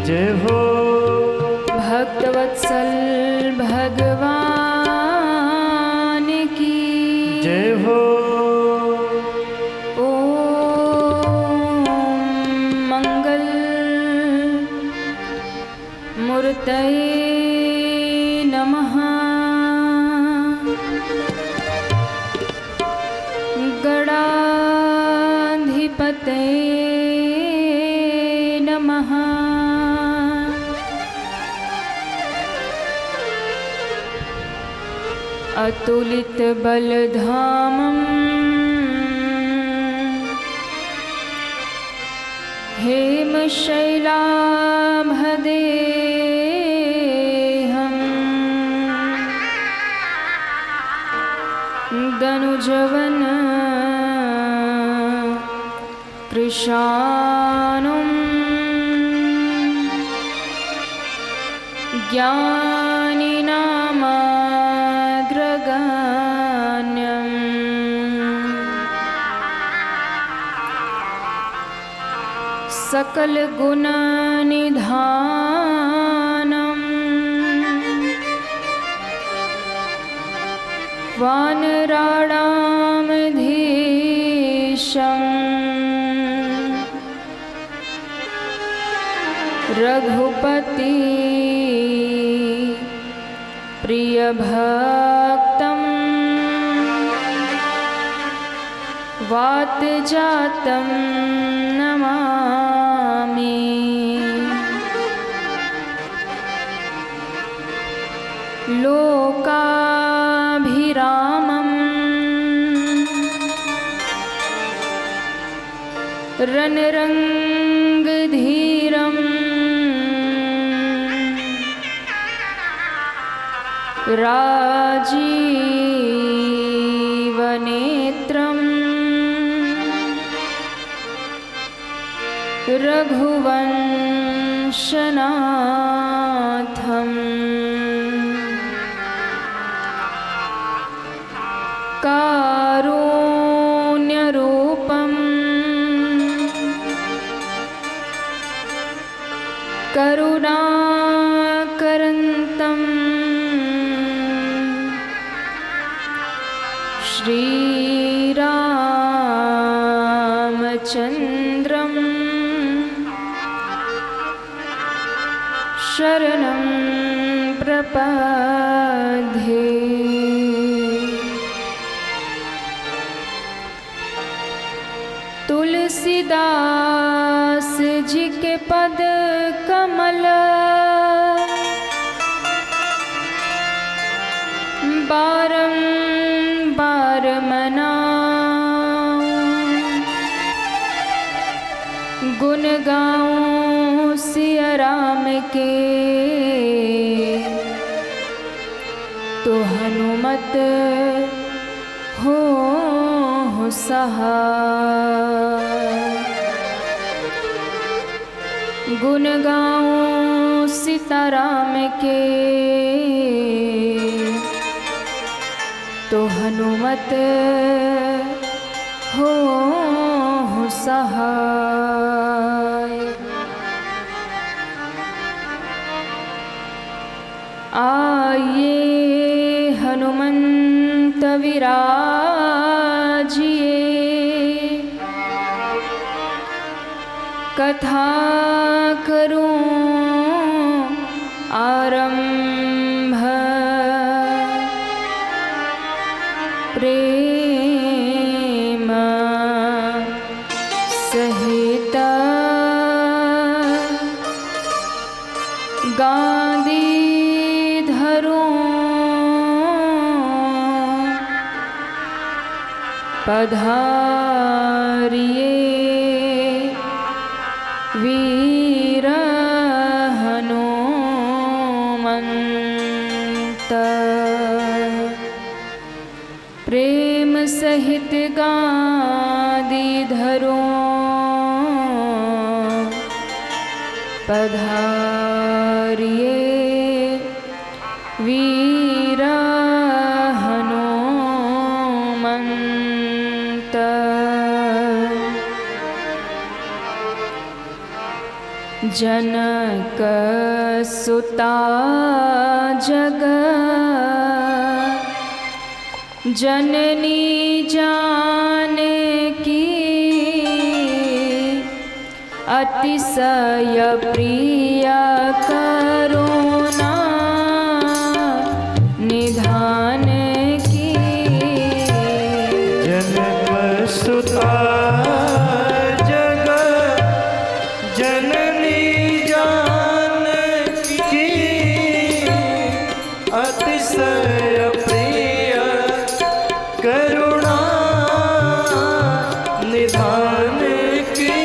जय हो भक्तवत्सल भगवान की जय हो। ओम मंगल मूर्तये नमः। गणाधिपतये नमः। अतुलित बलधामं हेमशैलाभदेहं दनुजवन कृशानुं ज्ञानिनामाग्रगण्यं सकलगुणनिधानं वानराणामधीशं रघुपति प्रियभक्तं वातजातं नमामि। लोकाभिरामं रणरङ्गधीरं राजीवनेत्रं रघुवंशनाथं कारुण्यरूपं करुणाकरन्तं श्रीरामचन्द्रं शरणं प्रपद्ये। तुलसीदास जी के पद कमल बारंबार मनाऊं, गुण गाऊं सिया राम के, तो हनुमत हो सहाय। गुण गाऊं सीताराम के, तो हनुमत हो सहाय। आइए हनुमंत विराजिए, कथा करूं आरंभ, प्रेम सहित गांधीधरों पधारिए वीर हनुमंत। प्रेम सहित गांधीधरों पधारिए वीर हनुमंत। जनक सुता जग जननी जानकी अतिशय प्रिय करुणा निधान की। जनक सुता जग जननी जानकी अतिशय प्रिय करुणा निधान की।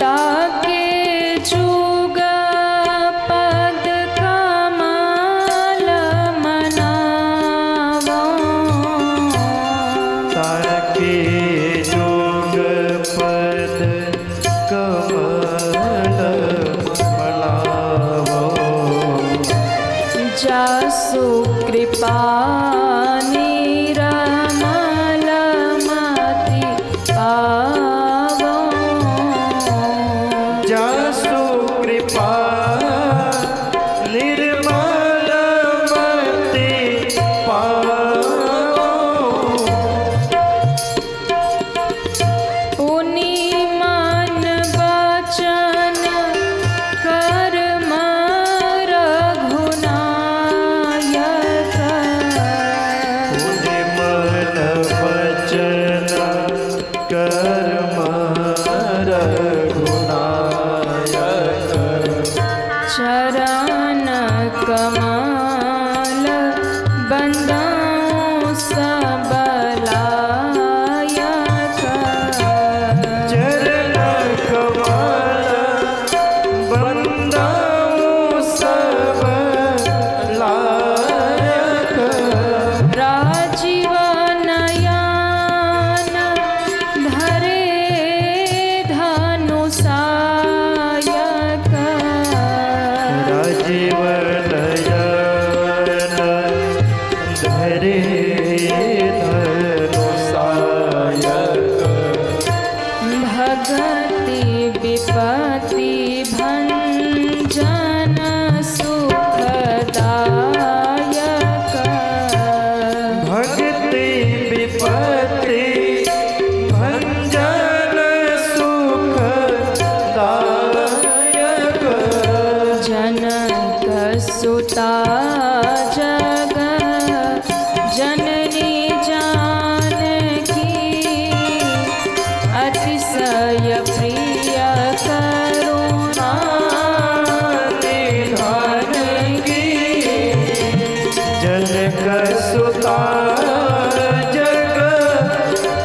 ताके जुग पद कमल मनावो। ताके जुग पद कमल मनावो। जासु कृपा निरमल मति पावो। जासु कृपा निर्मल मति पावो। पुनि मन वचन कर्म रघुनायक। पुण्य मन वचन कर्म रघुनायक। चरण कमल बंदाऊं सबलायक। चरण कमल बंदाऊं सब लायक। राजीव नयन धरे धनुषायक। राजीव नयन धरे धनुषायक। भगति विपत्ति भंजन सुखदायक। भक्ति विपत्ति भंजन सुखदायक। जनक सुता जग जननी जानकी अतिशय प्रिय करुणा निधान की। जनक सुता जग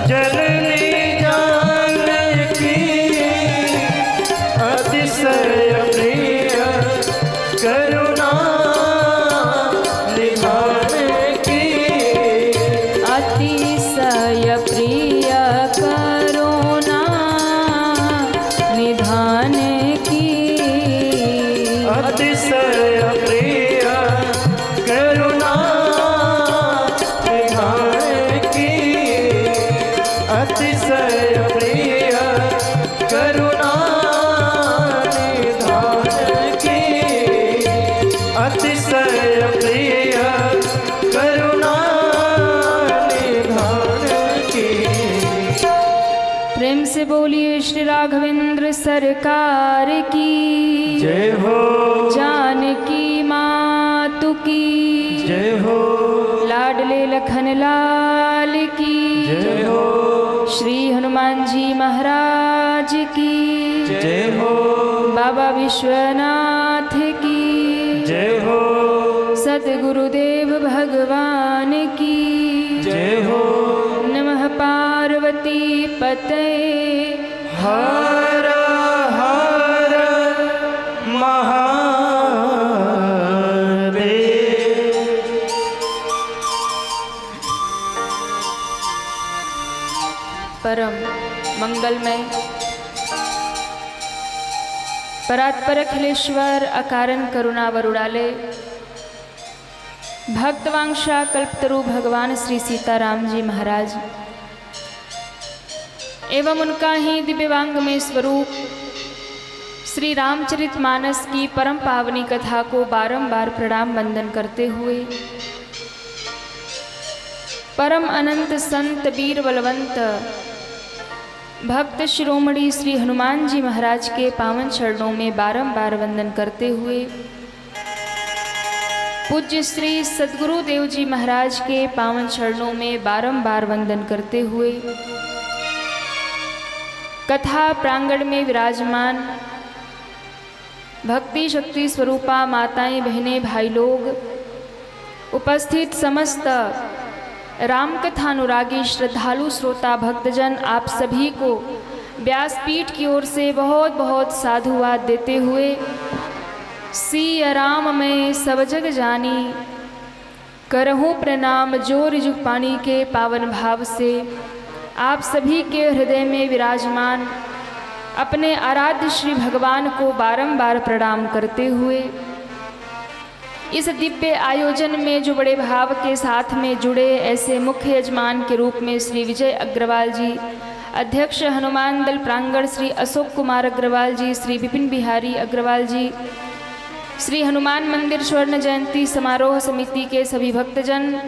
जननी जानकी अतिशय प्रिय करुणा निधान की। अतिशय प्रिय करुणा निधान की। अतिशय प्रिय करुणा निधान की। अतिशय प्रिय करुणा निधान की। अतिशय प्रिय करुणा निधान की। प्रेम से बोलिए श्री राघवेंद्र सरकार की जय हो। जानकी मातु की जय हो। लाडले लखन लाल की जय हो। श्री हनुमान जी महाराज की जय हो। बाबा विश्वनाथ की जय हो। सद्गुरुदेव भगवान की जय हो। नमः पार्वती पते। हर हर महादेव। परम मंगलमय परात्पर अखिलेश्वर अकारण करुणा वरुणालय भक्तवांशा कल्पतरु भगवान श्री सीताराम जी महाराज एवं उनका ही दिव्यवांग में स्वरूप श्री रामचरितमानस की परम पावनी कथा को बारंबार प्रणाम वंदन करते हुए परम अनंत संत वीर बलवंत भक्त शिरोमणि श्री हनुमान जी महाराज के पावन चरणों में बारंबार वंदन करते हुए पूज्य श्री सद्गुरु देव जी महाराज के पावन चरणों में बारंबार वंदन करते हुए कथा प्रांगण में विराजमान भक्ति शक्ति स्वरूपा माताएं बहनें भाई लोग, उपस्थित समस्त रामकथानुरागी श्रद्धालु श्रोता भक्तजन, आप सभी को व्यासपीठ की ओर से बहुत बहुत साधुवाद देते हुए सिया राम मैं सब जग जानी, करहूँ प्रणाम जोर जुग पानी के पावन भाव से आप सभी के हृदय में विराजमान अपने आराध्य श्री भगवान को बारंबार प्रणाम करते हुए इस दिव्य आयोजन में जो बड़े भाव के साथ में जुड़े ऐसे मुख्य यजमान के रूप में श्री विजय अग्रवाल जी, अध्यक्ष हनुमान दल प्रांगण श्री अशोक कुमार अग्रवाल जी, श्री विपिन बिहारी अग्रवाल जी, श्री हनुमान मंदिर स्वर्ण जयंती समारोह समिति के सभी भक्तजन,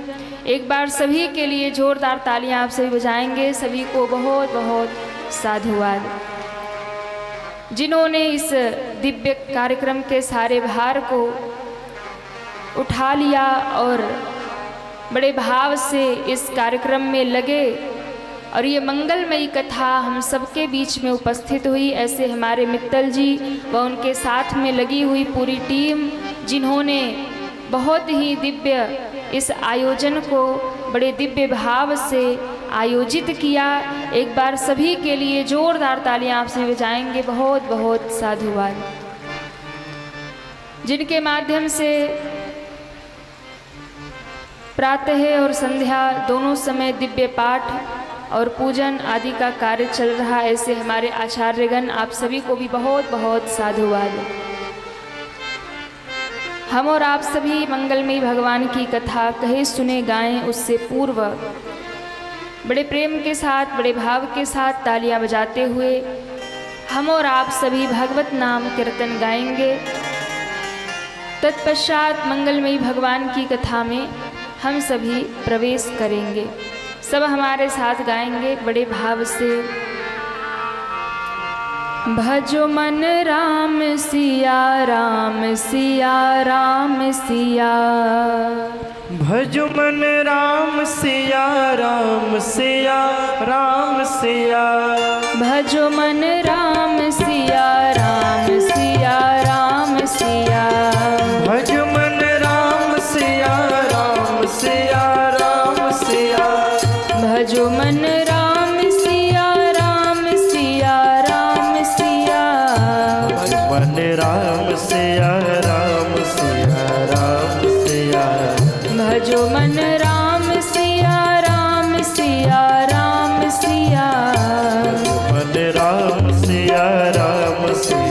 एक बार सभी के लिए जोरदार तालियां आप सभी बजाएंगे। सभी को बहुत बहुत साधुवाद। जिन्होंने इस दिव्य कार्यक्रम के सारे भार को उठा लिया और बड़े भाव से इस कार्यक्रम में लगे और ये मंगलमयी कथा हम सबके बीच में उपस्थित हुई, ऐसे हमारे मित्तल जी व उनके साथ में लगी हुई पूरी टीम, जिन्होंने बहुत ही दिव्य इस आयोजन को बड़े दिव्य भाव से आयोजित किया। एक बार सभी के लिए जोरदार तालियां आपसे बजाएंगे। बहुत बहुत साधुवाद। जिनके माध्यम से प्रातः और संध्या दोनों समय दिव्य पाठ और पूजन आदि का कार्य चल रहा, ऐसे हमारे आचार्यगण, आप सभी को भी बहुत बहुत साधुवाद। हम और आप सभी मंगलमयी भगवान की कथा कहे सुने गाएं, उससे पूर्व बड़े प्रेम के साथ बड़े भाव के साथ तालियां बजाते हुए हम और आप सभी भगवत नाम कीर्तन गाएंगे। तत्पश्चात मंगलमयी भगवान की कथा में हम सभी प्रवेश करेंगे। सब हमारे साथ गाएंगे बड़े भाव से। भजो मन राम सिया राम सिया राम सिया, भजो मन राम सिया राम सिया राम सिया, भजो मन राम सिया राम सिया राम सिया, भजो मन राम सिया राम सिया राम सिया, भजो मन राम सिया राम सिया राम सिया, मन राम सिया राम सिया राम सिया, भजो मन राम सिया राम सिया राम सिया, मन राम सिया राम सिया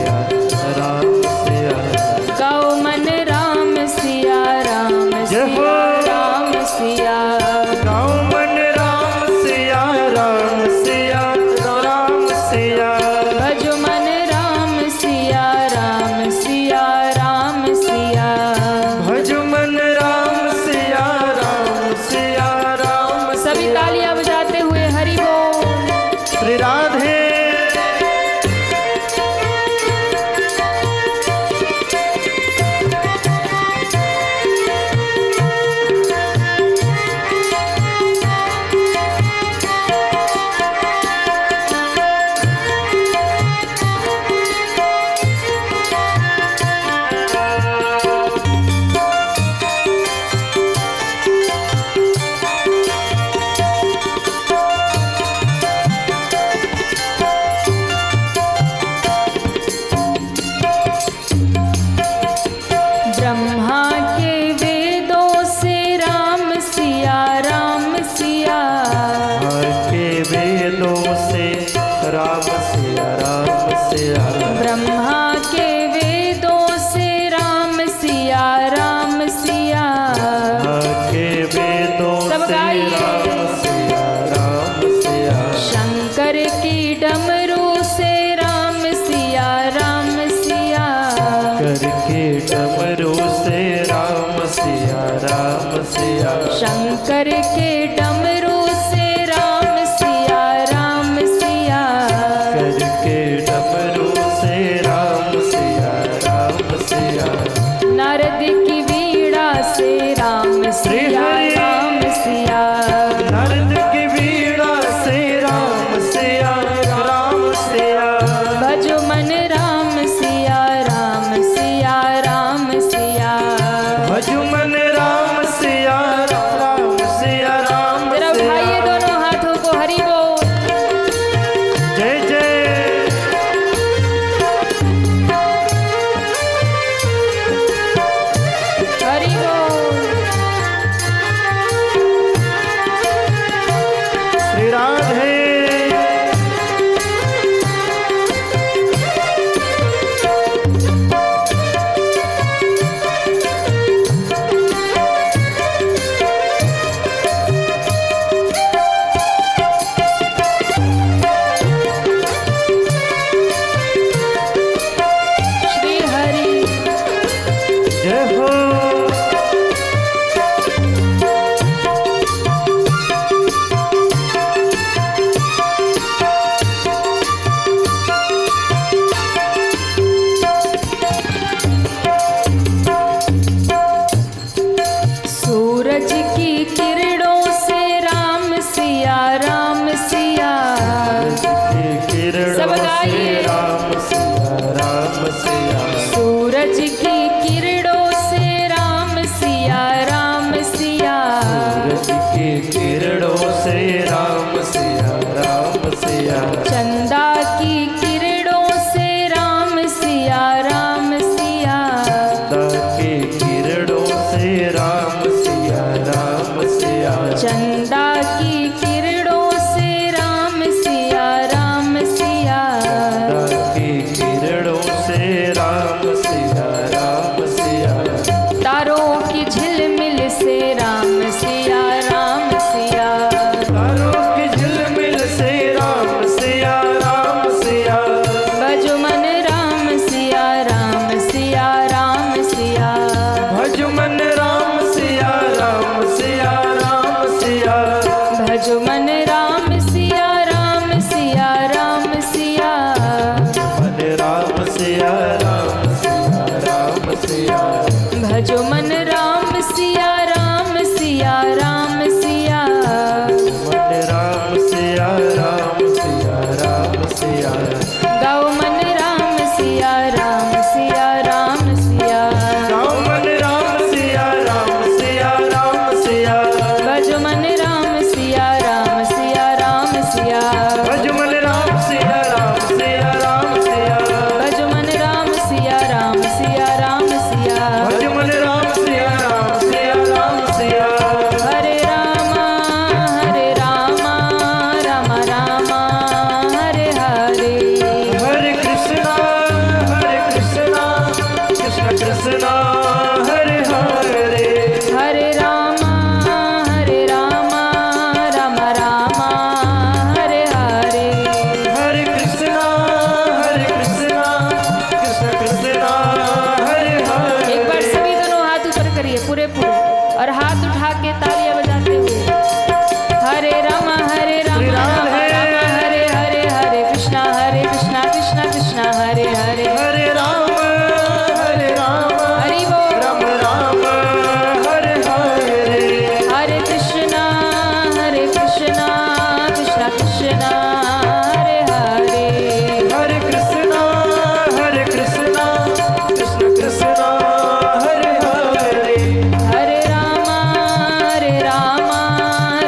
शंकर के डमरू से राम सिया राम सिया। करके डमरू से राम सिया राम सिया। नारद की वीणा से राम सिया राम सिया। नारद की वीणा से राम सिया राम सिया। भजो मन राम सिया राम सिया राम सिया। भजो मन राम सिया राम सिया राम तेरा सिया। उठाइए दोनों हाथों को, हरि बोल। जय जय। हरि बोल। श्री राधे। श्री हरि। जय हो। सूरज की किरणों से राम सिया राम सिया। किरणों सब से गाइए। राम सिया राम सिया। सूरज की किरणों से राम सिया राम सिया। सूरज की किरणों से राम सिया राम सिया। चंदा की किरणों से राम सिया राम सिया। चंदा की किरणों से राम सिया राम सिया। चंदा की किरणों से राम सिया राम सिया। चंदा की किरणों से राम सिया राम सिया। तारों की झिलमिल से राम सिया राम सिया। तारों की झिलमिल से राम सिया राम सिया। भजो मन राम सिया राम सिया राम सिया। भजो मन राम सिया राम सिया राम सिया। भजो मन राम सिया राम सिया राम सिया। मन राम सिया राम सिया राम सिया। भजो मन राम सिया राम सिया राम सिया। मन राम सिया राम सिया राम सिया। गाओ मन राम सिया राम सिया राम सिया। गाओ मन राम सिया राम सिया राम सिया। भजो मन राम सिया राम सिया राम सिया। भज मन राम सिया राम सिया राम सिया। भजो मन राम सिया राम सिया राम सिया। भज मन राम सिया राम सिया राम सिया। हरे रामा राम रामा हरे हरे। हरे कृष्णा कृष्ण कृष्ण हरे हरे। हरे रामा राम रामा हरे हरे। हरे कृष्णा कृष्ण कृष्ण हरे हरे। एक बार सभी दोनों हाथ ऊपर करिए पूरे पूरे, और हाथ उठा के तालियां बजाते हुए। हरे राम राम श्री राम राधे। हरे हरे। हरे कृष्णा कृष्णा कृष्णा हरे हरे। हरे राम हरि बोल। राम राम हरे हरे। हरे कृष्णा कृष्णा कृष्णा हरे हरे। हरे कृष्णा कृष्ण कृष्ण हरे हरे। हरे राम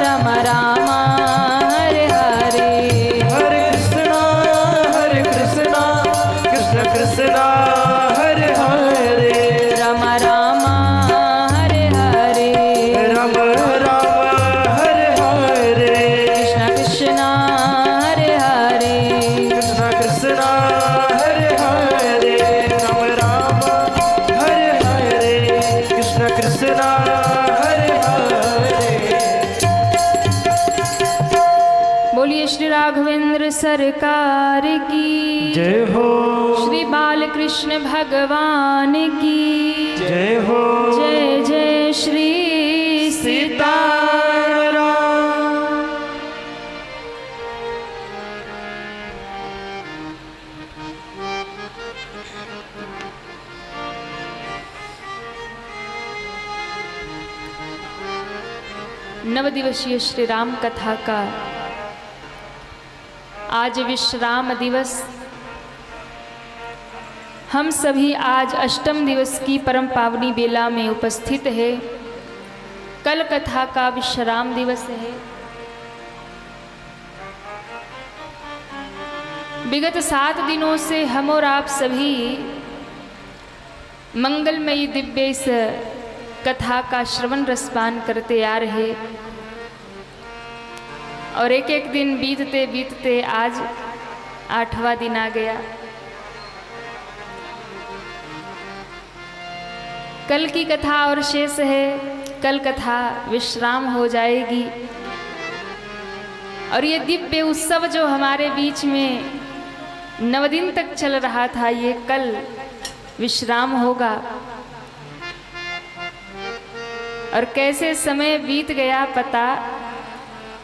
राम राम हरे हरे। हरे कृष्णा कृष्ण कृष्ण हरे हरे। राम राम हरे हरे। राम राम हरे हरे। कृष्ण कृष्ण हरे हरे। कृष्ण कृष्ण हरे हरे। राम राम हरे हरे। कृष्ण कृष्ण हरे हरे। बोलिए श्री राघवेंद्र सरकार की जय हो। श्री बालकृष्ण भगवान की जय हो। जय जय श्री सीताराम। सीताराम। नव दिवसीय श्री राम कथा का आज विश्राम दिवस। हम सभी आज अष्टम दिवस की परम पावनी बेला में उपस्थित है। कल कथा का विश्राम दिवस है। विगत 7 दिनों से हम और आप सभी मंगलमयी दिव्य इस कथा का श्रवण रसपान करते आ रहे और एक एक दिन बीतते बीतते आज 8वां दिन आ गया। कल की कथा और शेष है। कल कथा विश्राम हो जाएगी और ये दिव्य उत्सव जो हमारे बीच में 9 दिन तक चल रहा था, ये कल विश्राम होगा। और कैसे समय बीत गया पता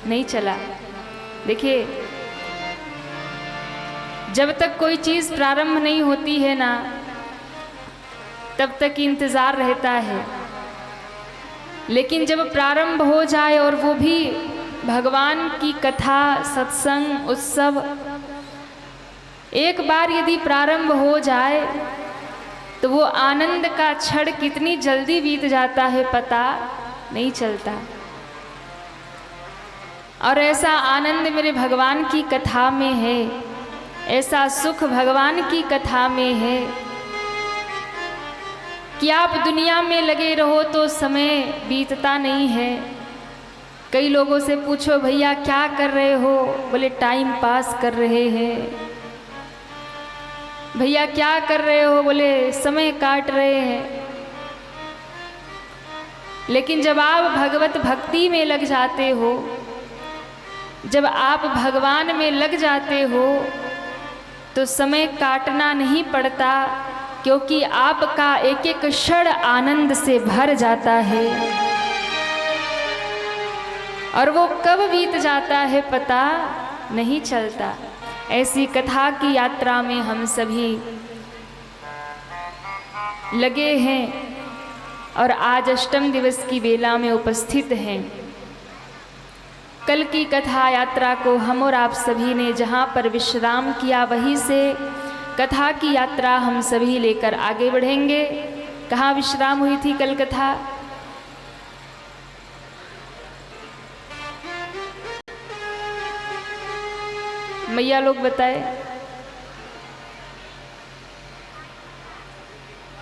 नहीं चला। देखिए, जब तक कोई चीज़ प्रारंभ नहीं होती है ना, तब तक इंतज़ार रहता है। लेकिन जब प्रारंभ हो जाए और वो भी भगवान की कथा, सत्संग, उत्सव एक बार यदि प्रारंभ हो जाए तो वो आनंद का क्षण कितनी जल्दी बीत जाता है पता नहीं चलता। और ऐसा आनंद मेरे भगवान की कथा में है, ऐसा सुख भगवान की कथा में है कि आप दुनिया में लगे रहो तो समय बीतता नहीं है। कई लोगों से पूछो भैया क्या कर रहे हो, बोले टाइम पास कर रहे हैं। भैया क्या कर रहे हो, बोले समय काट रहे हैं। लेकिन जब आप भगवत भक्ति में लग जाते हो, जब आप भगवान में लग जाते हो तो समय काटना नहीं पड़ता, क्योंकि आपका एक एक क्षण आनंद से भर जाता है। और वो कब बीत जाता है पता नहीं चलता। ऐसी कथा की यात्रा में हम सभी लगे हैं और आज अष्टम दिवस की बेला में उपस्थित हैं। कल की कथा यात्रा को हम और आप सभी ने जहाँ पर विश्राम किया, वहीं से कथा की यात्रा हम सभी लेकर आगे बढ़ेंगे। कहाँ विश्राम हुई थी कल कथा? मैया लोग बताए।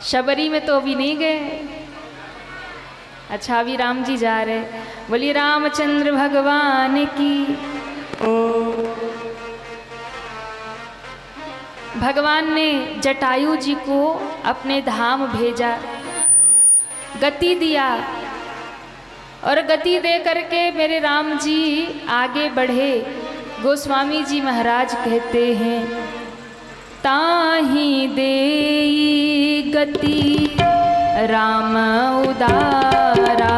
शबरी में तो अभी नहीं गए। अच्छा, अभी राम जी जा रहे। बोलिए रामचंद्र भगवान की। भगवान ने जटायु जी को अपने धाम भेजा, गति दिया और गति दे करके मेरे राम जी आगे बढ़े। गोस्वामी जी महाराज कहते हैं, ताहि देई गति राम उदारा,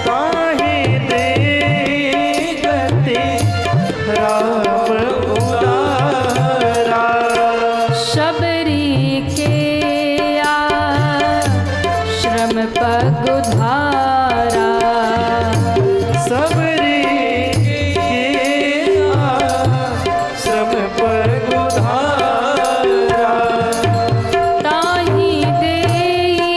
ताहि देई गति राम उदारा। शबरी के आश्रम पग उधारा, सबरी ताहि देहि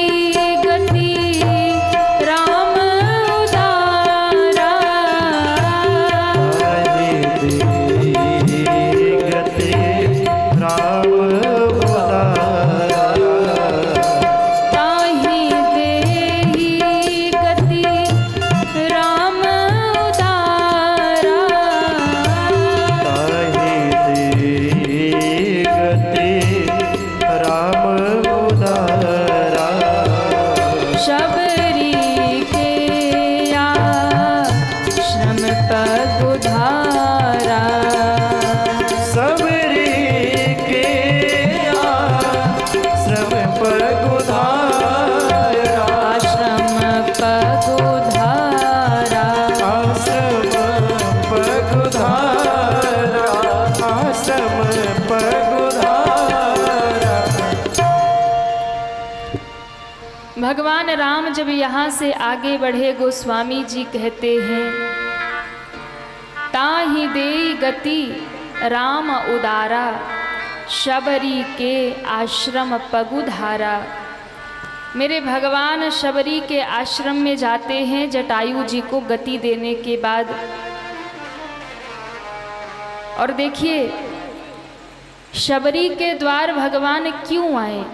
भगवान राम जब यहाँ से आगे बढ़े, गोस्वामी जी कहते हैं, ताहि देई गति राम उदारा, शबरी के आश्रम पगुधारा। मेरे भगवान शबरी के आश्रम में जाते हैं जटायु जी को गति देने के बाद। और देखिए शबरी के द्वार भगवान क्यों आए।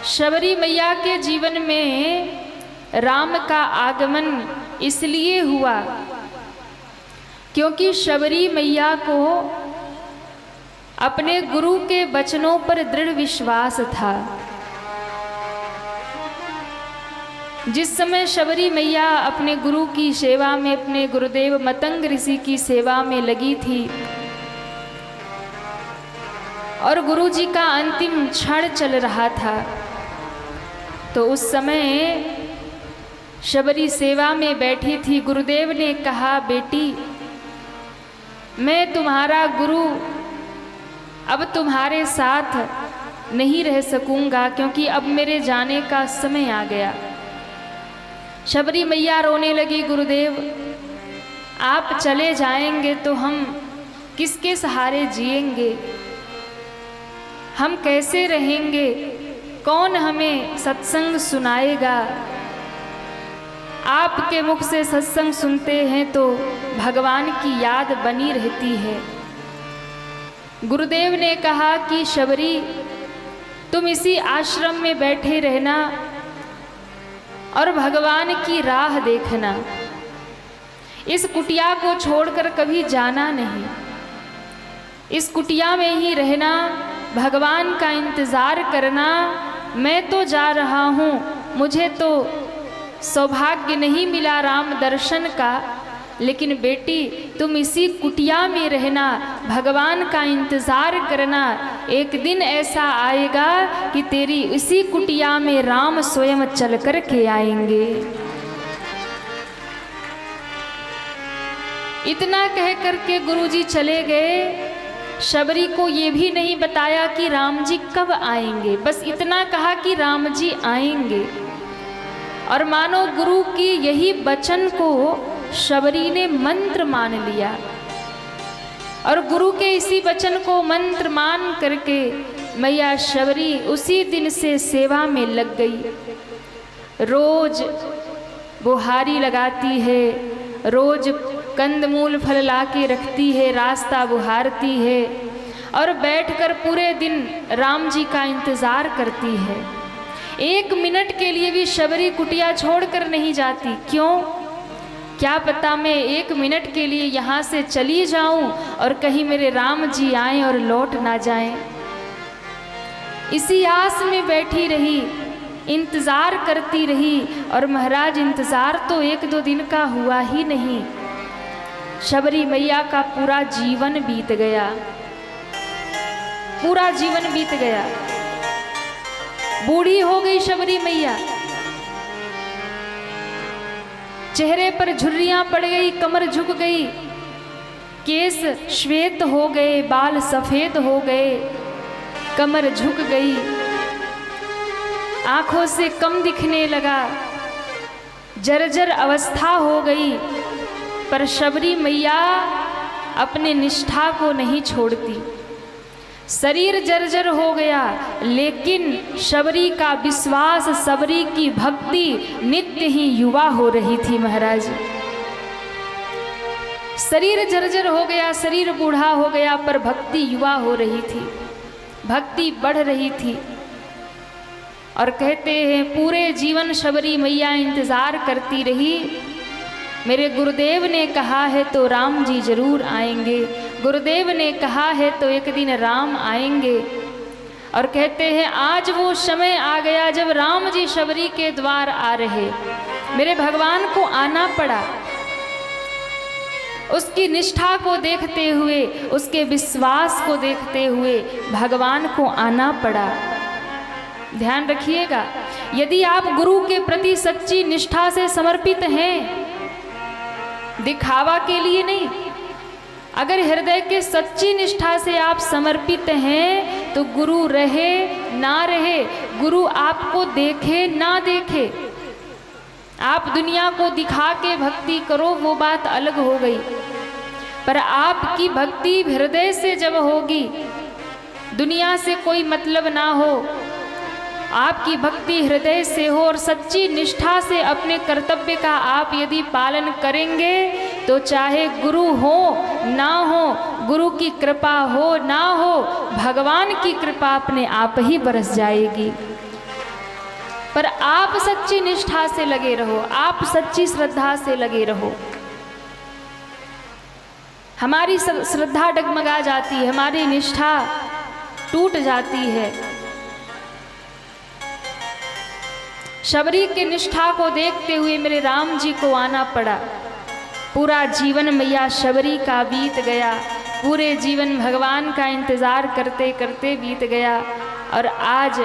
शबरी मैया के जीवन में राम का आगमन इसलिए हुआ क्योंकि शबरी मैया को अपने गुरु के वचनों पर दृढ़ विश्वास था। जिस समय शबरी मैया अपने गुरु की सेवा में, अपने गुरुदेव मतंग ऋषि की सेवा में लगी थी और गुरु जी का अंतिम क्षण चल रहा था, तो उस समय शबरी सेवा में बैठी थी। गुरुदेव ने कहा, बेटी मैं तुम्हारा गुरु अब तुम्हारे साथ नहीं रह सकूंगा क्योंकि अब मेरे जाने का समय आ गया। शबरी मैया रोने लगी, गुरुदेव आप चले जाएंगे तो हम किसके सहारे जिएंगे, हम कैसे रहेंगे, कौन हमें सत्संग सुनाएगा। आपके मुख से सत्संग सुनते हैं तो भगवान की याद बनी रहती है। गुरुदेव ने कहा कि शबरी तुम इसी आश्रम में बैठे रहना और भगवान की राह देखना, इस कुटिया को छोड़कर कभी जाना नहीं, इस कुटिया में ही रहना, भगवान का इंतज़ार करना। मैं तो जा रहा हूँ, मुझे तो सौभाग्य नहीं मिला राम दर्शन का, लेकिन बेटी तुम इसी कुटिया में रहना, भगवान का इंतज़ार करना। एक दिन ऐसा आएगा कि तेरी इसी कुटिया में राम स्वयं चल कर के आएंगे। इतना कह करके गुरुजी चले गए। शबरी को ये भी नहीं बताया कि राम जी कब आएंगे, बस इतना कहा कि राम जी आएंगे। और मानो गुरु की यही वचन को शबरी ने मंत्र मान लिया और गुरु के इसी वचन को मंत्र मान करके मैया शबरी उसी दिन से सेवा में लग गई। रोज बुहारी लगाती है, रोज कंदमूल फल ला के रखती है, रास्ता बुहारती है और बैठकर पूरे दिन राम जी का इंतज़ार करती है। एक मिनट के लिए भी शबरी कुटिया छोड़कर नहीं जाती। क्यों? क्या पता मैं एक मिनट के लिए यहाँ से चली जाऊं और कहीं मेरे राम जी आएं और लौट ना जाएं। इसी आस में बैठी रही, इंतज़ार करती रही। और महाराज इंतज़ार तो एक दो दिन का हुआ ही नहीं, शबरी मैया का पूरा जीवन बीत गया, पूरा जीवन बीत गया। बूढ़ी हो गई शबरी मैया, चेहरे पर झुर्रियां पड़ गई, कमर झुक गई, केस श्वेत हो गए, बाल सफेद हो गए, कमर झुक गई, आंखों से कम दिखने लगा, जर्जर अवस्था हो गई। पर शबरी मैया अपने निष्ठा को नहीं छोड़ती। शरीर जर्जर हो गया, लेकिन शबरी का विश्वास, शबरी की भक्ति नित्य ही युवा हो रही थी। महाराज शरीर जर्जर हो गया, शरीर बूढ़ा हो गया, पर भक्ति युवा हो रही थी, भक्ति बढ़ रही थी। और कहते हैं पूरे जीवन शबरी मैया इंतज़ार करती रही। मेरे गुरुदेव ने कहा है तो राम जी जरूर आएंगे, गुरुदेव ने कहा है तो एक दिन राम आएंगे। और कहते हैं आज वो समय आ गया जब राम जी शबरी के द्वार आ रहे। मेरे भगवान को आना पड़ा, उसकी निष्ठा को देखते हुए, उसके विश्वास को देखते हुए भगवान को आना पड़ा। ध्यान रखिएगा, यदि आप गुरु के प्रति सच्ची निष्ठा से समर्पित हैं, दिखावा के लिए नहीं, अगर हृदय के सच्ची निष्ठा से आप समर्पित हैं तो गुरु रहे ना रहे, गुरु आपको देखे ना देखे, आप दुनिया को दिखा के भक्ति करो वो बात अलग हो गई, पर आपकी भक्ति हृदय से जब होगी, दुनिया से कोई मतलब ना हो, आपकी भक्ति हृदय से हो और सच्ची निष्ठा से अपने कर्तव्य का आप यदि पालन करेंगे तो चाहे गुरु हो ना हो, गुरु की कृपा हो ना हो, भगवान की कृपा अपने आप ही बरस जाएगी। पर आप सच्ची निष्ठा से लगे रहो, आप सच्ची श्रद्धा से लगे रहो। हमारी श्रद्धा डगमगा जाती है, हमारी निष्ठा टूट जाती है। शबरी की निष्ठा को देखते हुए मेरे राम जी को आना पड़ा। पूरा जीवन मैया शबरी का बीत गया, पूरे जीवन भगवान का इंतज़ार करते करते बीत गया। और आज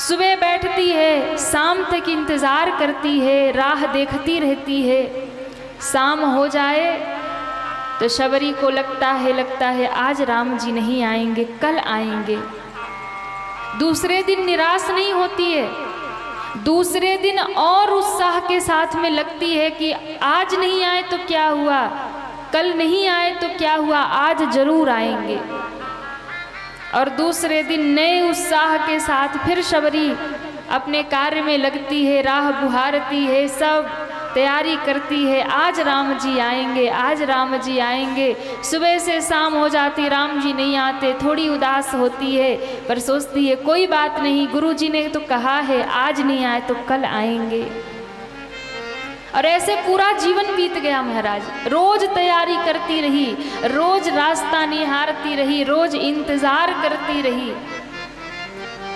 सुबह बैठती है, शाम तक इंतज़ार करती है, राह देखती रहती है। शाम हो जाए तो शबरी को लगता है आज राम जी नहीं आएंगे, कल आएंगे। दूसरे दिन निराश नहीं होती है, दूसरे दिन और उत्साह के साथ में लगती है कि आज नहीं आए तो क्या हुआ, कल नहीं आए तो क्या हुआ, आज जरूर आएंगे। और दूसरे दिन नए उत्साह के साथ फिर शबरी अपने कार्य में लगती है, राह बुहारती है, सब तैयारी करती है, आज राम जी आएंगे, आज राम जी आएंगे। सुबह से शाम हो जाती, राम जी नहीं आते, थोड़ी उदास होती है, पर सोचती है कोई बात नहीं, गुरु जी ने तो कहा है आज नहीं आए तो कल आएंगे। और ऐसे पूरा जीवन बीत गया महाराज। रोज तैयारी करती रही, रोज रास्ता निहारती रही, रोज इंतजार करती रही।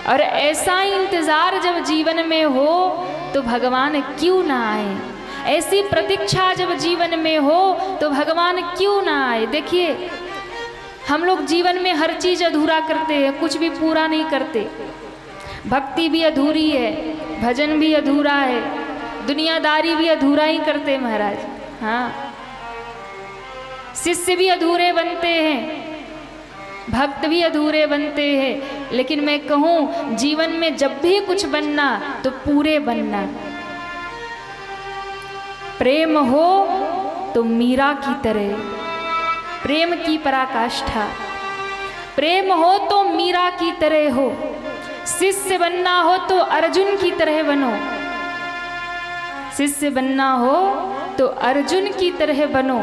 और ऐसा इंतजार जब जीवन में हो तो भगवान क्यों ना आए, ऐसी प्रतीक्षा जब जीवन में हो तो भगवान क्यों ना आए। देखिए हम लोग जीवन में हर चीज़ अधूरा करते हैं, कुछ भी पूरा नहीं करते। भक्ति भी अधूरी है, भजन भी अधूरा है, दुनियादारी भी अधूरा ही करते हैं महाराज। हाँ, शिष्य भी अधूरे बनते हैं, भक्त भी अधूरे बनते हैं। लेकिन मैं कहूँ जीवन में जब भी कुछ बनना तो पूरे बनना। प्रेम हो तो मीरा की तरह, प्रेम की पराकाष्ठा। प्रेम हो तो मीरा की तरह हो, शिष्य बनना हो तो अर्जुन की तरह बनो, शिष्य बनना हो तो अर्जुन की तरह बनो,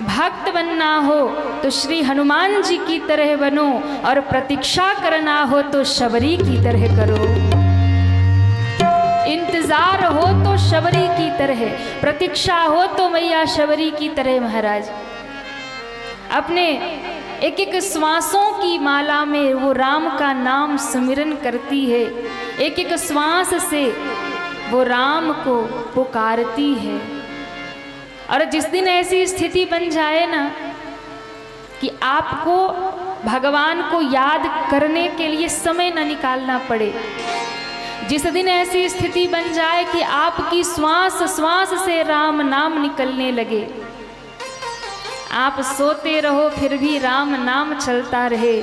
भक्त बनना हो तो श्री हनुमान जी की तरह बनो, और प्रतीक्षा करना हो तो शबरी की तरह करो। इंतजार हो तो शबरी की तरह, प्रतीक्षा हो तो मैया शबरी की तरह। महाराज अपने एक एक श्वासों की माला में वो राम का नाम स्मरण करती है, एक एक श्वास से वो राम को पुकारती है। और जिस दिन ऐसी स्थिति बन जाए ना कि आपको भगवान को याद करने के लिए समय न निकालना पड़े, जिस दिन ऐसी स्थिति बन जाए कि आपकी श्वास श्वास से राम नाम निकलने लगे, आप सोते रहो फिर भी राम नाम चलता रहे,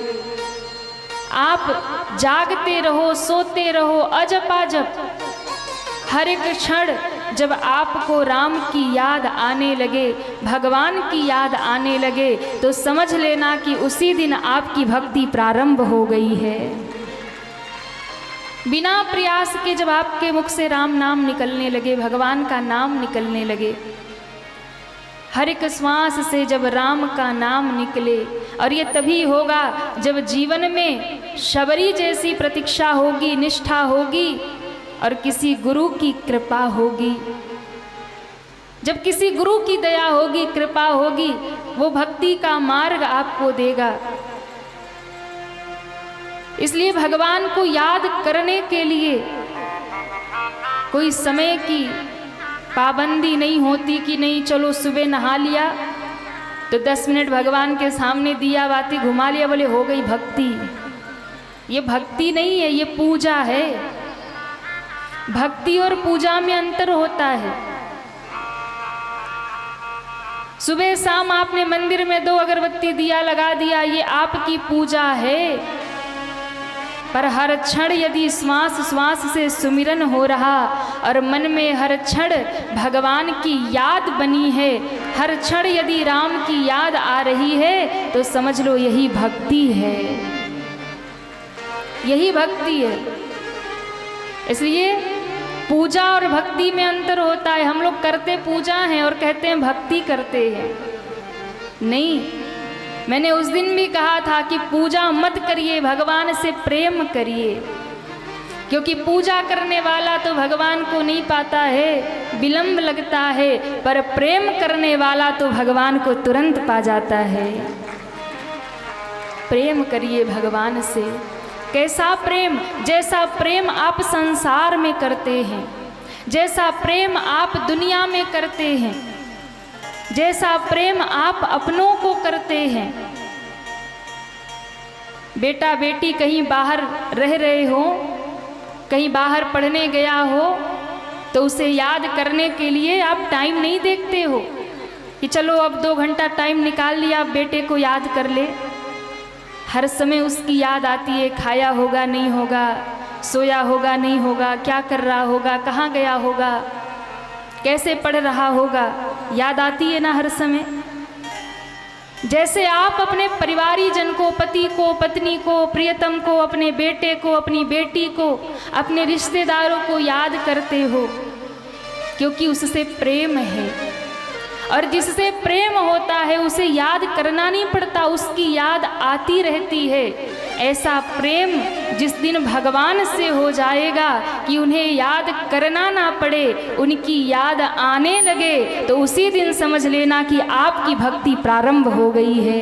आप जागते रहो सोते रहो अजपाजप, हर एक क्षण जब आपको राम की याद आने लगे, भगवान की याद आने लगे, तो समझ लेना कि उसी दिन आपकी भक्ति प्रारंभ हो गई है। बिना प्रयास के जब आपके मुख से राम नाम निकलने लगे, भगवान का नाम निकलने लगे, हर एक श्वास से जब राम का नाम निकले, और ये तभी होगा जब जीवन में शबरी जैसी प्रतीक्षा होगी, निष्ठा होगी, और किसी गुरु की कृपा होगी। जब किसी गुरु की दया होगी, कृपा होगी, वो भक्ति का मार्ग आपको देगा। इसलिए भगवान को याद करने के लिए कोई समय की पाबंदी नहीं होती कि नहीं चलो सुबह नहा लिया तो 10 मिनट भगवान के सामने दिया बाती घुमा लिया, बोले हो गई भक्ति। ये भक्ति नहीं है, ये पूजा है। भक्ति और पूजा में अंतर होता है। सुबह शाम आपने मंदिर में 2 अगरबत्ती दिया लगा दिया, ये आपकी पूजा है। पर हर क्षण यदि श्वास श्वास से सुमिरन हो रहा और मन में हर क्षण भगवान की याद बनी है, हर क्षण यदि राम की याद आ रही है, तो समझ लो यही भक्ति है, यही भक्ति है। इसलिए पूजा और भक्ति में अंतर होता है। हम लोग करते पूजा हैं और कहते हैं भक्ति करते हैं। नहीं, मैंने उस दिन भी कहा था कि पूजा मत करिए, भगवान से प्रेम करिए, क्योंकि पूजा करने वाला तो भगवान को नहीं पाता है, विलंब लगता है, पर प्रेम करने वाला तो भगवान को तुरंत पा जाता है। प्रेम करिए भगवान से। कैसा प्रेम? जैसा प्रेम आप संसार में करते हैं, जैसा प्रेम आप दुनिया में करते हैं, जैसा प्रेम आप अपनों को करते हैं। बेटा बेटी कहीं बाहर रह रहे हो, कहीं बाहर पढ़ने गया हो, तो उसे याद करने के लिए आप टाइम नहीं देखते हो कि चलो अब 2 घंटा टाइम निकाल लिया, आप बेटे को याद कर ले। हर समय उसकी याद आती है, खाया होगा नहीं होगा, सोया होगा नहीं होगा, क्या कर रहा होगा, कहाँ गया होगा, कैसे पढ़ रहा होगा, याद आती है ना हर समय। जैसे आप अपने परिवारीजन को, पति को, पत्नी को, प्रियतम को, अपने बेटे को, अपनी बेटी को, अपने रिश्तेदारों को याद करते हो, क्योंकि उससे प्रेम है। और जिससे प्रेम होता है उसे याद करना नहीं पड़ता, उसकी याद आती रहती है। ऐसा प्रेम जिस दिन भगवान से हो जाएगा कि उन्हें याद करना ना पड़े, उनकी याद आने लगे, तो उसी दिन समझ लेना कि आपकी भक्ति प्रारंभ हो गई है।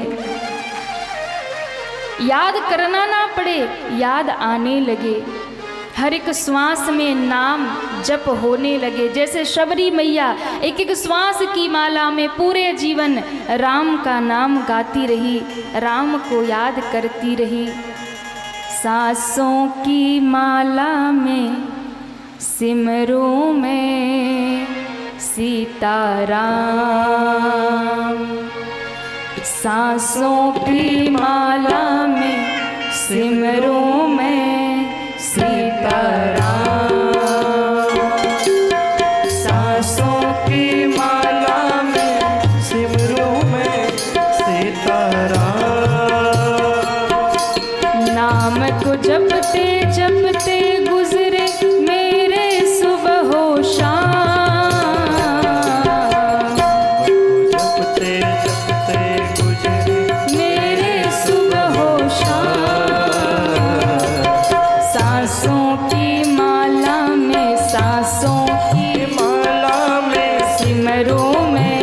याद करना ना पड़े, याद आने लगे, हर एक श्वास में नाम जप होने लगे। जैसे शबरी मैया एक एक श्वास की माला में पूरे जीवन राम का नाम गाती रही, राम को याद करती रही। सांसों की माला में सिमरूं में सीताराम, सांसों की माला में सिमरूं में सीताराम, सांसों की माला में सिमरूं में सीताराम। नाम को जपते जपते गुजरे मेरे सुबह हो शाम, जपते जपते गुजरे मेरे सुबह हो शाम। सांसों की माला में, सांसों की माला में सिमरूं में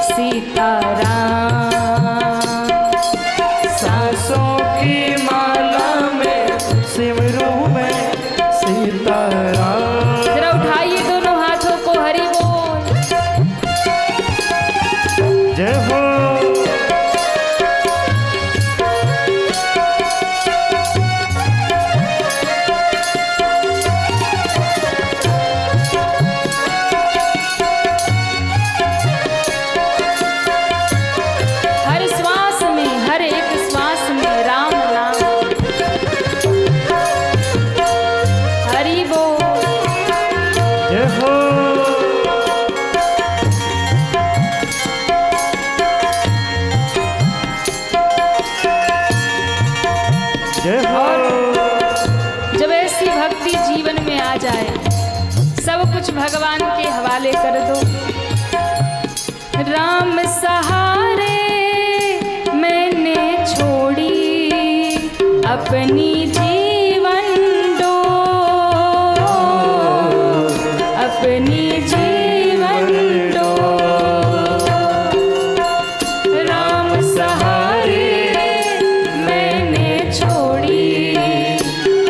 सीताराम, सांसों की माला में सिमरूं में सीताराम। जरा उठाइए दोनों हाथों को, हरि बोल। जय हो। हर श्वास में, हर एक श्वास में राम नाम, हरि बोल। जय हो। जय हो। जब ऐसी भक्ति जीवन में आ जाए, सब कुछ भगवान के हवाले कर दो। राम सहारे मैंने छोड़ी अपनी जीवन डोर, अपनी जीवन डोर। राम सहारे मैंने छोड़ी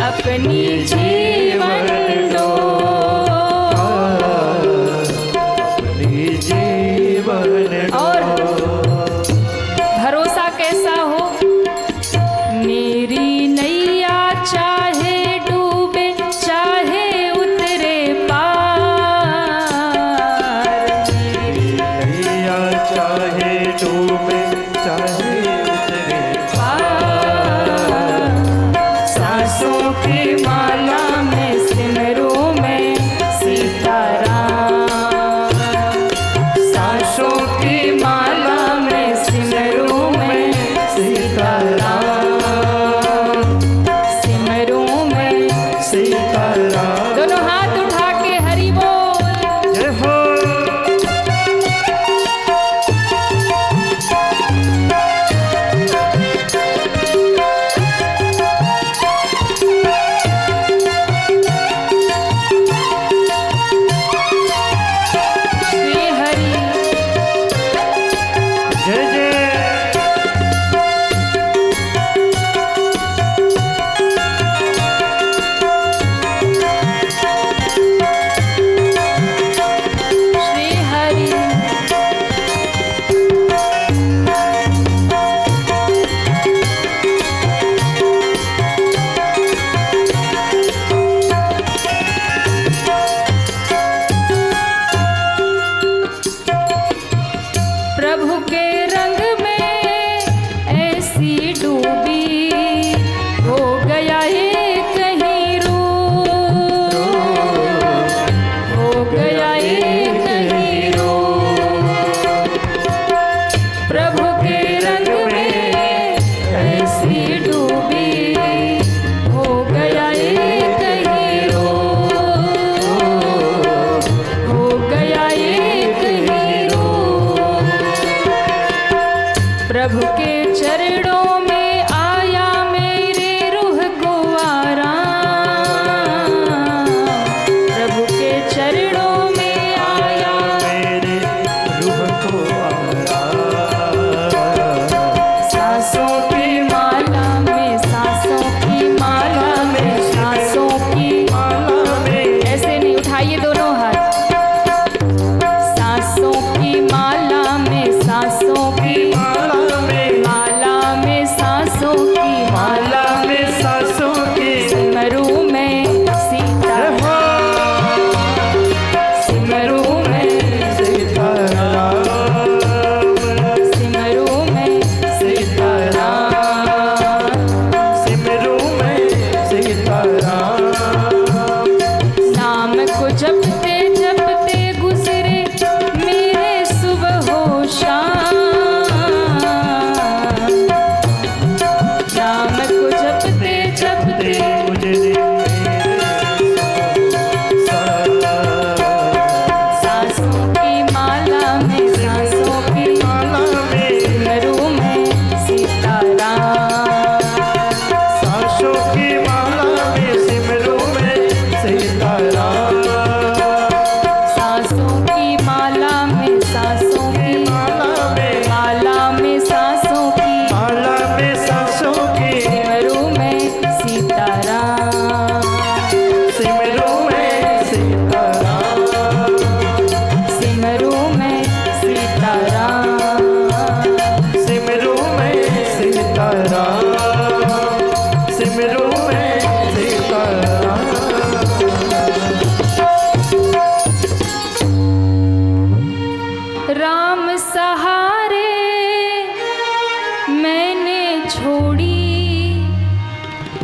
अपनी जीवन डोर। अपनी जीवन और भरोसा कैसा हो? मेरी नैया चाहे डूबे चाहे उतरे पार,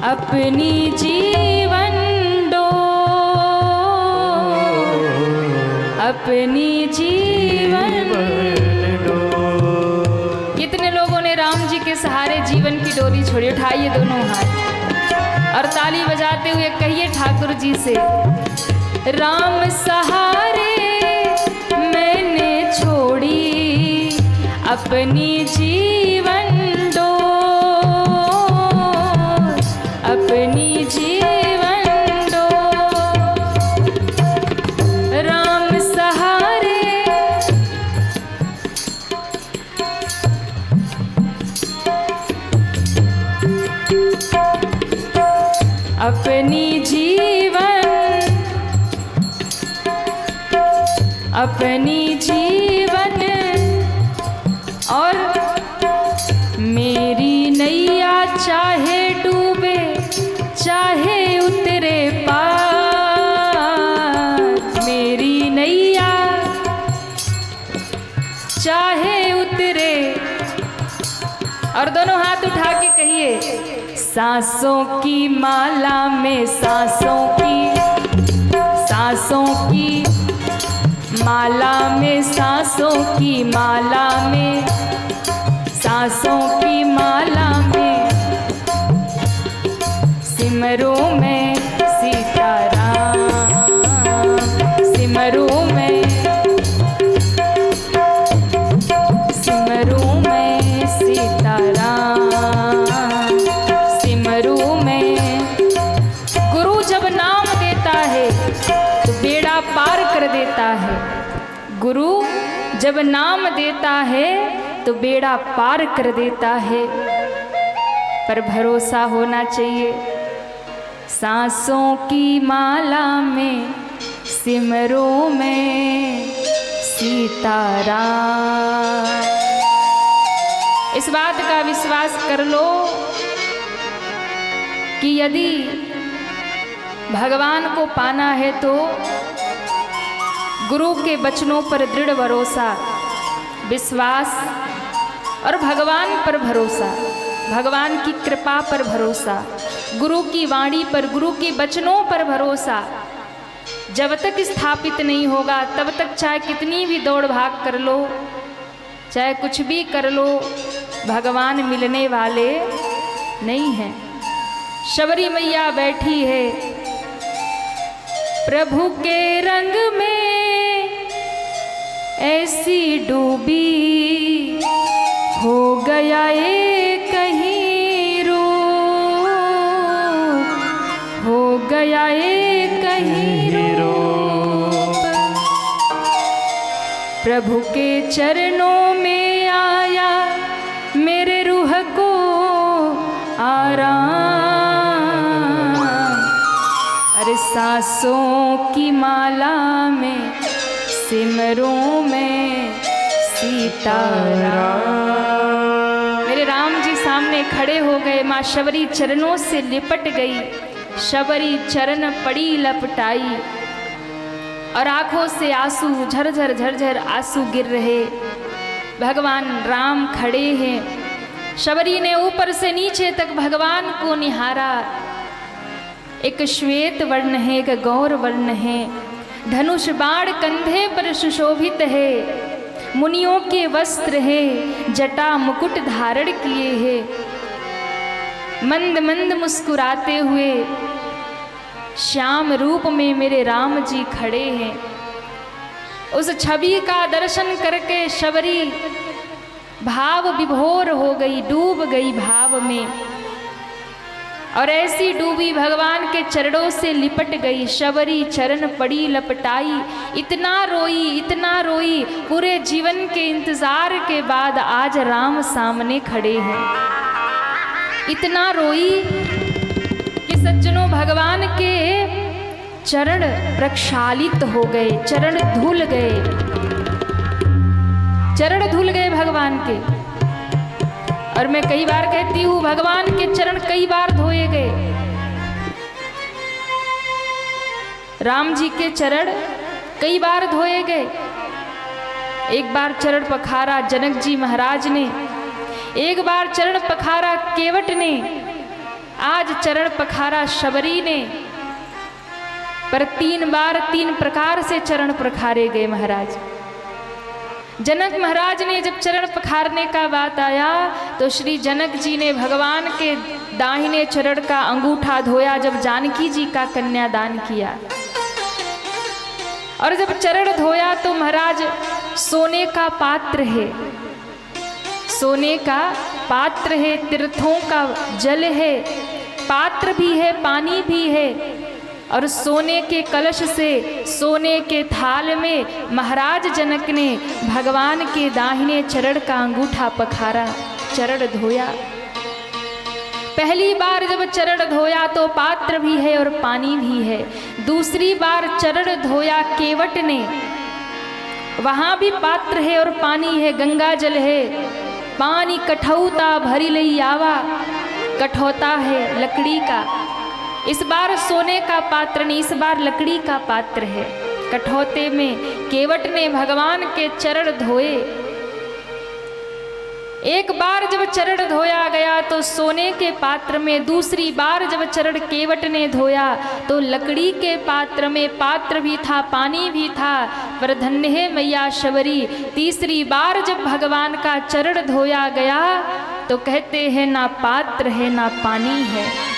अपनी जीवन अपनी जीवन कितने लोगों ने राम जी के सहारे जीवन की डोरी छोड़ी? उठाइए दोनों हाथ और ताली बजाते हुए कहिए ठाकुर जी से, राम सहारे मैंने छोड़ी अपनी जीवन डोर, अपनी जीवन डोर। राम सहारे अपनी जीवन, अपनी जीवन और मेरी नैया चाहे डूबे चाहे उतरे पार, मेरी नैया चाहे उतरे। और दोनों हाथ उठा के कहिए, सांसों की माला में सांसों की माला में सांसों की माला में सांसों की माला में सिमरो में सीताराम, सिमरो में सीताराम, सिमरो में। गुरु जब नाम देता है तो बेड़ा पार कर देता है, गुरु जब नाम देता है तो बेड़ा पार कर देता है। पर भरोसा होना चाहिए। सांसों की माला में सिमरो में सीताराम। इस बात का विश्वास कर लो कि यदि भगवान को पाना है तो गुरु के वचनों पर दृढ़ भरोसा, विश्वास और भगवान पर भरोसा, भगवान की कृपा पर भरोसा, गुरु की वाणी पर, गुरु के वचनों पर भरोसा जब तक स्थापित नहीं होगा तब तक चाहे कितनी भी दौड़ भाग कर लो, चाहे कुछ भी कर लो, भगवान मिलने वाले नहीं हैं। शबरी मैया बैठी है प्रभु के रंग में ऐसी डूबी, हो गया ये कहीं रूप, हो गया ये कहीं रूप। प्रभु के चरणों में आया मेरे रूह को आराम। अरे सांसों की माला में सिमरो में सीताराम। मेरे राम जी सामने खड़े हो गए, माँ शबरी चरणों से लिपट गई, शबरी चरण पड़ी लपटाई और आंखों से आंसू झरझर झरझर आंसू गिर रहे। भगवान राम खड़े हैं। शबरी ने ऊपर से नीचे तक भगवान को निहारा। एक श्वेत वर्ण है, एक गौर वर्ण है, धनुष बाण कंधे पर सुशोभित है, मुनियों के वस्त्र है, जटा मुकुट धारण किए हैं, मंद मंद मुस्कुराते हुए श्याम रूप में मेरे राम जी खड़े हैं। उस छवि का दर्शन करके शबरी भाव विभोर हो गई, डूब गई भाव में, और ऐसी डूबी भगवान के चरणों से लिपट गई। शबरी चरण पड़ी लपटाई, इतना रोई, पूरे जीवन के इंतजार के बाद आज राम सामने खड़े हैं। इतना रोई कि सज्जनों भगवान के चरण प्रक्षालित हो गए, चरण धुल गए, चरण धुल गए भगवान के। और मैं कई बार कहती हूँ भगवान के चरण कई बार धोए गए। राम जी के चरण कई बार धोए गए। एक बार चरण पखारा जनक जी महाराज ने, एक बार चरण पखारा केवट ने, आज चरण पखारा शबरी ने, पर 3 बार 3 प्रकार से चरण पखारे गए महाराज। जनक महाराज ने जब चरण पखारने का बात आया तो श्री जनक जी ने भगवान के दाहिने चरण का अंगूठा धोया जब जानकी जी का कन्यादान किया। और जब चरण धोया तो महाराज सोने का पात्र है, सोने का पात्र है, तीर्थों का जल है, पात्र भी है, पानी भी है। और सोने के कलश से, सोने के थाल में महाराज जनक ने भगवान के दाहिने चरण का अंगूठा पखारा, चरण धोया। पहली बार जब चरण धोया तो पात्र भी है और पानी भी है। दूसरी बार चरण धोया केवट ने, वहाँ भी पात्र है और पानी है, गंगा जल है। पानी कठौता भरी लई आवा, कठौता है लकड़ी का। इस बार सोने का पात्र नहीं, इस बार लकड़ी का पात्र है। कठौते में केवट ने भगवान के चरण धोए। एक बार जब चरण धोया गया तो सोने के पात्र में, दूसरी बार जब चरण केवट ने धोया तो लकड़ी के पात्र में पात्र भी था, पानी भी था, पर धन्य है मैया शबरी। तीसरी बार जब भगवान का चरण धोया गया तो कहते हैं ना पात्र है ना पानी है।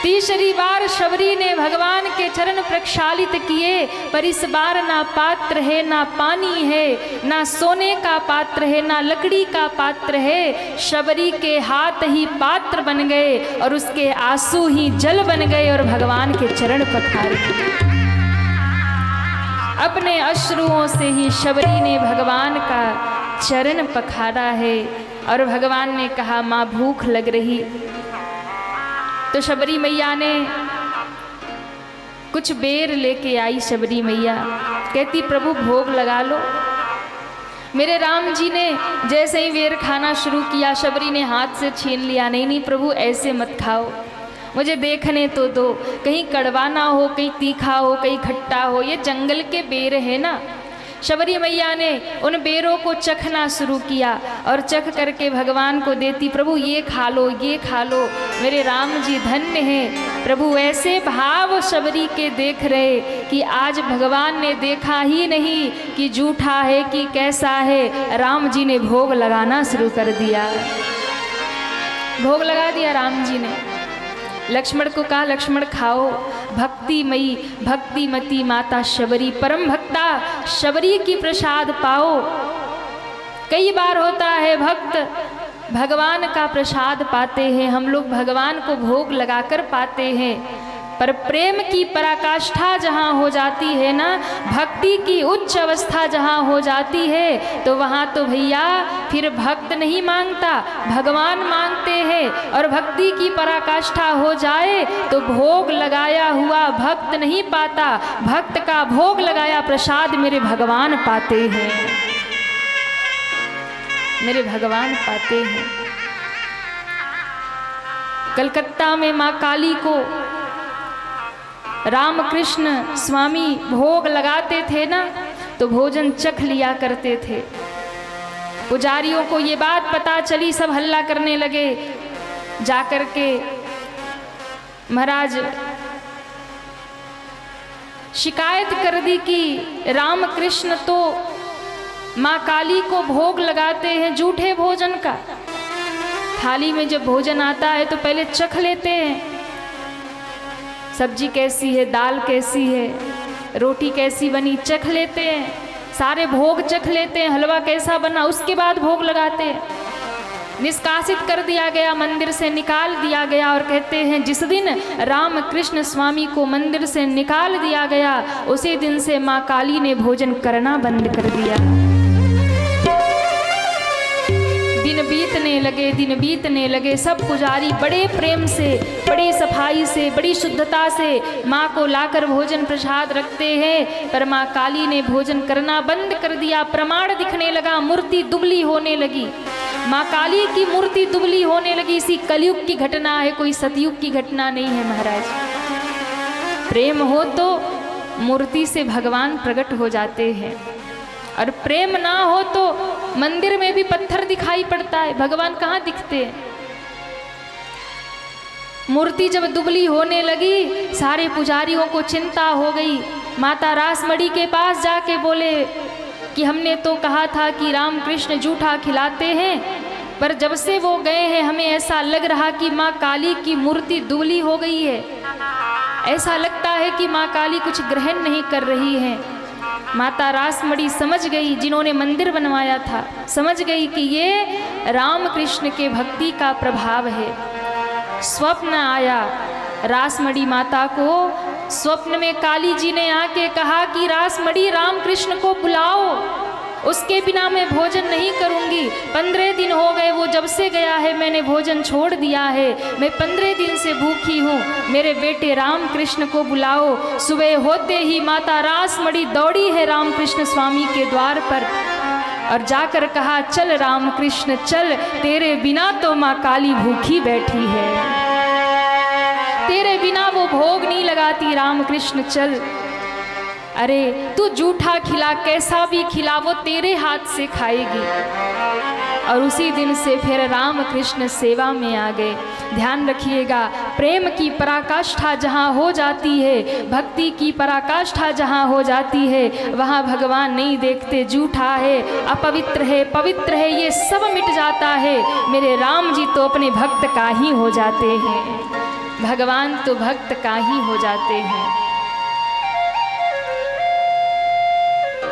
तीसरी बार शबरी ने भगवान के चरण प्रक्षालित किए, पर इस बार ना पात्र है ना पानी है, ना सोने का पात्र है ना lकड़ी का पात्र है। शबरी के हाथ ही पात्र बन गए और उसके आंसू ही जल बन गए और भगवान के चरण पखार दिए। अपने अश्रुओं से ही शबरी ने भगवान का चरण पखारा है। और भगवान ने कहा माँ भूख लग रही। तो शबरी मैया ने कुछ बेर लेके आई। शबरी मैया कहती प्रभु भोग लगा लो। मेरे राम जी ने जैसे ही बेर खाना शुरू किया, शबरी ने हाथ से छीन लिया। नहीं नहीं प्रभु ऐसे मत खाओ, मुझे देखने तो दो, कहीं कड़वा ना हो, कहीं तीखा हो, कहीं खट्टा हो, ये जंगल के बेर है ना। शबरी मैया ने उन बेरों को चखना शुरू किया और चख करके भगवान को देती। प्रभु ये खा लो, ये खा लो, मेरे राम जी धन्य हैं। प्रभु ऐसे भाव शबरी के देख रहे कि आज भगवान ने देखा ही नहीं कि जूठा है कि कैसा है। राम जी ने भोग लगाना शुरू कर दिया। भोग लगा दिया राम जी ने। लक्ष्मण को कहा लक्ष्मण खाओ, भक्तिमयी भक्तिमती माता शबरी, परम भक्ता शबरी की प्रसाद पाओ। कई बार होता है भक्त भगवान का प्रसाद पाते हैं, हम लोग भगवान को भोग लगाकर पाते हैं, पर प्रेम की पराकाष्ठा जहाँ हो जाती है ना, भक्ति की उच्च अवस्था जहाँ हो जाती है, तो वहाँ तो भैया फिर भक्त नहीं मांगता, भगवान मांगते हैं। और भक्ति की पराकाष्ठा हो जाए तो भोग लगाया हुआ भक्त नहीं पाता, भक्त का भोग लगाया प्रसाद मेरे भगवान पाते हैं, मेरे भगवान पाते हैं। कलकत्ता में माँ काली को रामकृष्ण स्वामी भोग लगाते थे ना, तो भोजन चख लिया करते थे। पुजारियों को ये बात पता चली, सब हल्ला करने लगे। जाकर के महाराज शिकायत कर दी कि रामकृष्ण तो माँ काली को भोग लगाते हैं जूठे भोजन का। थाली में जब भोजन आता है तो पहले चख लेते हैं, सब्जी कैसी है, दाल कैसी है, रोटी कैसी बनी, चख लेते हैं, सारे भोग चख लेते हैं, हलवा कैसा बना, उसके बाद भोग लगाते हैं। निष्कासित कर दिया गया, मंदिर से निकाल दिया गया। और कहते हैं जिस दिन रामकृष्ण स्वामी को मंदिर से निकाल दिया गया, उसी दिन से माँ काली ने भोजन करना बंद कर दिया। दिन बीतने लगे, सब पुजारी बड़े प्रेम से, बड़ी सफाई से, बड़ी शुद्धता से माँ को लाकर भोजन प्रसाद रखते हैं, पर माँ काली ने भोजन करना बंद कर दिया। प्रमाण दिखने लगा, मूर्ति दुबली होने लगी, माँ काली की मूर्ति दुबली होने लगी। इसी कलयुग की घटना है, कोई सतयुग की घटना नहीं है महाराज। प्रेम हो तो मूर्ति से भगवान प्रकट हो जाते हैं, और प्रेम ना हो तो मंदिर में भी पत्थर दिखाई पड़ता है, भगवान कहाँ दिखते हैं। मूर्ति जब दुबली होने लगी, सारे पुजारियों को चिंता हो गई। माता रासमणी के पास जाके बोले कि हमने तो कहा था कि रामकृष्ण जूठा खिलाते हैं, पर जब से वो गए हैं हमें ऐसा लग रहा कि माँ काली की मूर्ति दुबली हो गई है। ऐसा लगता है कि माँ काली कुछ ग्रहण नहीं कर रही है। माता रासमणी समझ गई, जिन्होंने मंदिर बनवाया था, समझ गई कि ये रामकृष्ण के भक्ति का प्रभाव है। स्वप्न आया रासमणी माता को। स्वप्न में काली जी ने आके कहा कि रासमणी रामकृष्ण को बुलाओ, उसके बिना मैं भोजन नहीं करूंगी। 15 दिन हो गए वो जब से गया है, मैंने भोजन छोड़ दिया है। मैं 15 दिन से भूखी हूँ, मेरे बेटे रामकृष्ण को बुलाओ। सुबह होते ही माता रासमणी दौड़ी है रामकृष्ण स्वामी के द्वार पर और जाकर कहा, चल रामकृष्ण चल, तेरे बिना तो माँ काली भूखी बैठी है, तेरे बिना वो भोग नहीं लगाती, रामकृष्ण चल। अरे तू जूठा खिला, कैसा भी खिला, वो तेरे हाथ से खाएगी। और उसी दिन से फिर रामकृष्ण सेवा में आ गए। ध्यान रखिएगा, प्रेम की पराकाष्ठा जहाँ हो जाती है, भक्ति की पराकाष्ठा जहाँ हो जाती है, वहाँ भगवान नहीं देखते जूठा है, अपवित्र है, पवित्र है, ये सब मिट जाता है। मेरे राम जी तो अपने भक्त का ही हो जाते हैं, भगवान तो भक्त का ही हो जाते हैं।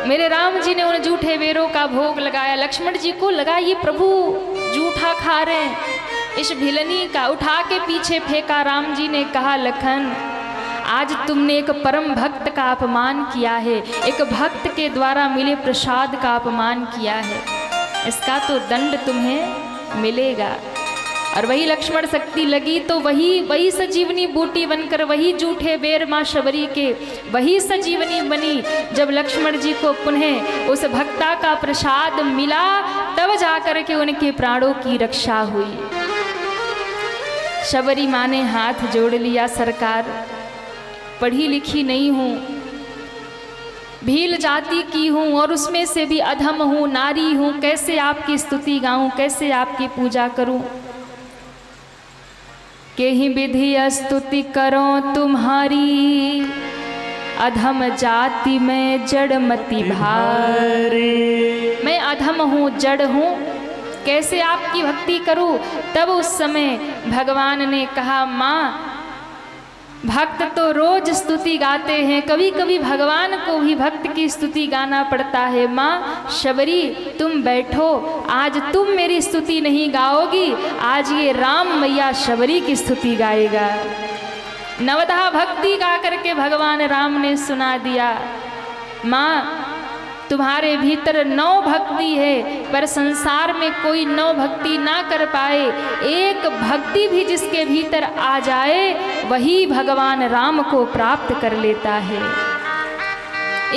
मेरे राम जी ने उन जूठे बेरों का भोग लगाया। लक्ष्मण जी को लगा ये प्रभु जूठा खा रहे हैं, इस भिलनी का उठा के पीछे फेंका। राम जी ने कहा, लखन आज तुमने एक परम भक्त का अपमान किया है, एक भक्त के द्वारा मिले प्रसाद का अपमान किया है, इसका तो दंड तुम्हें मिलेगा। और वही लक्ष्मण शक्ति लगी तो वही सजीवनी बूटी बनकर, वही जूठे बेर माँ शबरी के वही सजीवनी बनी। जब लक्ष्मण जी को पुनः उस भक्ता का प्रसाद मिला, तब जाकर के उनके प्राणों की रक्षा हुई। शबरी माँ ने हाथ जोड़ लिया, सरकार पढ़ी लिखी नहीं हूँ, भील जाति की हूँ और उसमें से भी अधम हूँ, नारी हूँ, कैसे आपकी स्तुति गाऊँ, कैसे आपकी पूजा करूँ। के ही विधि स्तुति करो तुम्हारी, अधम जाति में जड़मति भारी। मैं अधम हूँ, जड़ हूँ, कैसे आपकी भक्ति करूँ। तब उस समय भगवान ने कहा, माँ भक्त तो रोज स्तुति गाते हैं, कभी कभी भगवान को भी भक्त की स्तुति गाना पड़ता है। माँ शबरी तुम बैठो, आज तुम मेरी स्तुति नहीं गाओगी, आज ये राम मैया शबरी की स्तुति गाएगा। नवधा भक्ति गा करके भगवान राम ने सुना दिया, माँ तुम्हारे भीतर 9 भक्ति है, पर संसार में कोई 9 भक्ति ना कर पाए। एक भक्ति भी जिसके भीतर आ जाए, वही भगवान राम को प्राप्त कर लेता है।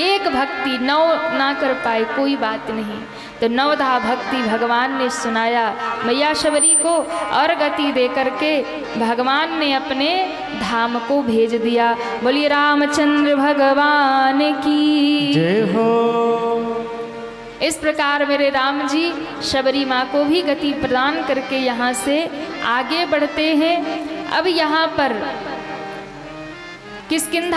एक भक्ति 9 ना कर पाए, कोई बात नहीं। तो 9धा भक्ति भगवान ने सुनाया मैया शबरी को, और गति दे करके भगवान ने अपने धाम को भेज दिया। बोलिए रामचंद्र भगवान की जय हो। इस प्रकार मेरे राम जी शबरी माँ को भी गति प्रदान करके यहाँ से आगे बढ़ते हैं। अब यहाँ पर किष्किंधा